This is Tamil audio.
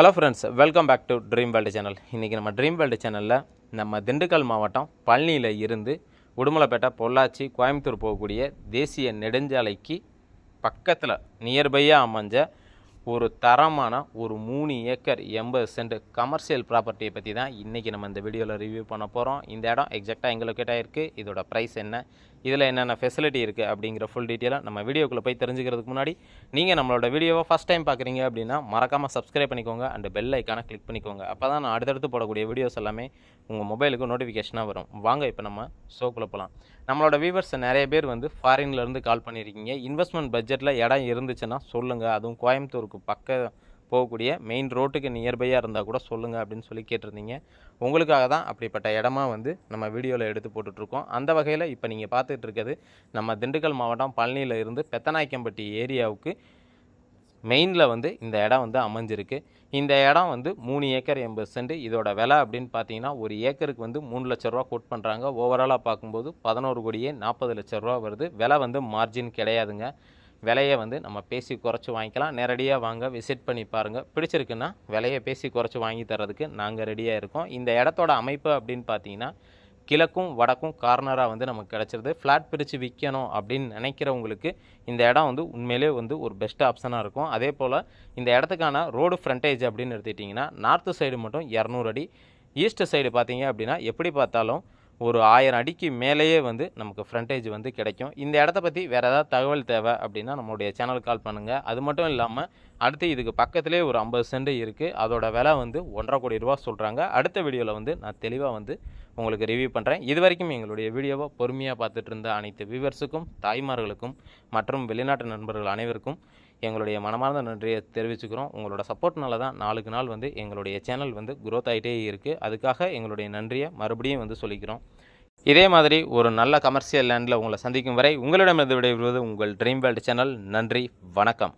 Hello friends, welcome back to dream world channel. இன்றைக்கி நம்ம ட்ரீம் வேர்ல்டு சேனலில் நம்ம திண்டுக்கல் மாவட்டம் பழனியில் இருந்து உடுமலைப்பேட்டை, பொள்ளாச்சி, கோயம்புத்தூர் போகக்கூடிய தேசிய நெடுஞ்சாலைக்கு பக்கத்தில் நியர்பையாக அமைஞ்ச ஒரு தரமான ஒரு 3 ஏக்கர் 80 சென்ட் கமர்ஷியல் ப்ராப்பர்ட்டியை பற்றி தான் இன்றைக்கி நம்ம இந்த வீடியோவில் ரிவ்யூ பண்ண போகிறோம். இந்த இடம் எக்ஸாக்டாக எங்கே லொக்கேட் ஆகிருக்கு, இதோட ப்ரைஸ் என்ன, இதில் என்னென்ன ஃபெசிலிட்டி இருக்குது அப்படிங்கிற ஃபுல் டீட்டெயிலாக நம்ம வீடியோக்குள்ளே போய் தெரிஞ்சுக்கிறதுக்கு முன்னாடி நீங்கள் நம்மளோட வீடியோவை ஃபஸ்ட் டைம் பார்க்குறீங்க அப்படின்னா மறக்காமல் சப்ஸ்கிரைப் பண்ணிக்கோங்க அண்ட் பெல் ஐக்கானை கிளிக் பண்ணிக்கோங்க. அப்போ தான் நான் அடுத்தடுத்து போடக்கூடிய வீடியோஸ் எல்லாமே உங்கள் மொபைலுக்கு நோட்டிஃபிகேஷனாக வரும். வாங்க இப்போ நம்ம ஷோக்குள்ளே போகலாம். நம்மளோட வியூவர்ஸ் நிறைய பேர் ஃபாரின்லேருந்து கால் பண்ணியிருக்கீங்க. இன்வெஸ்ட்மெண்ட் பட்ஜெட்டில் இடம் இருந்துச்சுன்னா சொல்லுங்கள், அதுவும் கோயம்புத்தூருக்கு பக்கம் போகக்கூடிய மெயின் ரோட்டுக்கு நியர்பையாக இருந்தால் கூட சொல்லுங்கள் அப்படின்னு சொல்லி கேட்டிருந்தீங்க. உங்களுக்காக தான் அப்படிப்பட்ட இடமா நம்ம வீடியோவில் எடுத்து போட்டுட்ருக்கோம். அந்த வகையில் இப்போ நீங்கள் பார்த்துட்டு இருக்கிறது நம்ம திண்டுக்கல் மாவட்டம் பழனியில் இருந்து பெத்தநாயக்கம்பட்டி ஏரியாவுக்கு மெயினில் இந்த இடம் அமைஞ்சிருக்கு. இந்த இடம் 3 ஏக்கர் 80 சென்ட். இதோட விலை அப்படின்னு பார்த்தீங்கன்னா ஒரு ஏக்கருக்கு 3 லட்ச ரூபா கோட் பண்ணுறாங்க. ஓவராலாக பார்க்கும்போது 11 கோடியே 40 லட்ச ரூபா வருது. விலை மார்ஜின் கிடையாதுங்க. விலையை நம்ம பேசி குறைச்சி வாங்கிக்கலாம். நேரடியாக வாங்க, விசிட் பண்ணி பாருங்கள். பிடிச்சிருக்குன்னா விலையை பேசி குறைச்சி வாங்கி தரதுக்கு நாங்கள் ரெடியாக இருக்கோம். இந்த இடத்தோட அமைப்பு அப்படின்னு பார்த்தீங்கன்னா கிழக்கும் வடக்கும் கார்னராக நமக்கு கிடச்சிருது. ஃப்ளாட் பிரித்து விற்கணும் அப்படின்னு நினைக்கிறவங்களுக்கு இந்த இடம் உண்மையிலே ஒரு பெஸ்ட் ஆப்ஷனாக இருக்கும். அதே போல் இந்த இடத்துக்கான ரோடு ஃப்ரண்டேஜ் அப்படின்னு எடுத்துக்கிட்டிங்கன்னா நார்த்து சைடு மட்டும் 200 அடி, ஈஸ்ட் சைடு பார்த்தீங்க அப்படின்னா எப்படி பார்த்தாலும் ஒரு 1000 அடிக்கு மேலேயே நமக்கு ஃப்ரண்டேஜ் கிடைக்கும். இந்த இடத்த பற்றி வேறு ஏதாவது தகவல் தேவை அப்படின்னா நம்மளுடைய சேனலுக்கு கால் பண்ணுங்கள். அது மட்டும் இல்லாமல் அடுத்து இதுக்கு பக்கத்துலேயே ஒரு 50 சென்ட் இருக்குது. அதோட விலை 1.5 கோடி ரூபா சொல்கிறாங்க. அடுத்த வீடியோவில் நான் தெளிவாக உங்களுக்கு ரிவ்யூ பண்ணுறேன். இது வரைக்கும் எங்களுடைய வீடியோவை பொறுமையாக பார்த்துட்டு இருந்த அனைத்து வியூவர்ஸுக்கும், தாய்மார்களுக்கும் மற்றும் வெளிநாட்டு நண்பர்கள் அனைவருக்கும் எங்களுடைய மனமார்ந்த நன்றியை தெரிவிச்சுக்கிறோம். உங்களோட சப்போர்ட்னால தான் நாளுக்கு நாள் எங்களுடைய சேனல் க்ரோத் ஆகிட்டே இருக்குது. அதுக்காக எங்களுடைய நன்றியை மறுபடியும் சொல்லிக்கிறோம். இதே மாதிரி ஒரு நல்ல கமர்ஷியல் லேண்டில் உங்களை சந்திக்கும் வரை உங்களிடமிருந்து விடைபெறுவது உங்கள் ட்ரீம் வேர்ல்டு சேனல். நன்றி, வணக்கம்.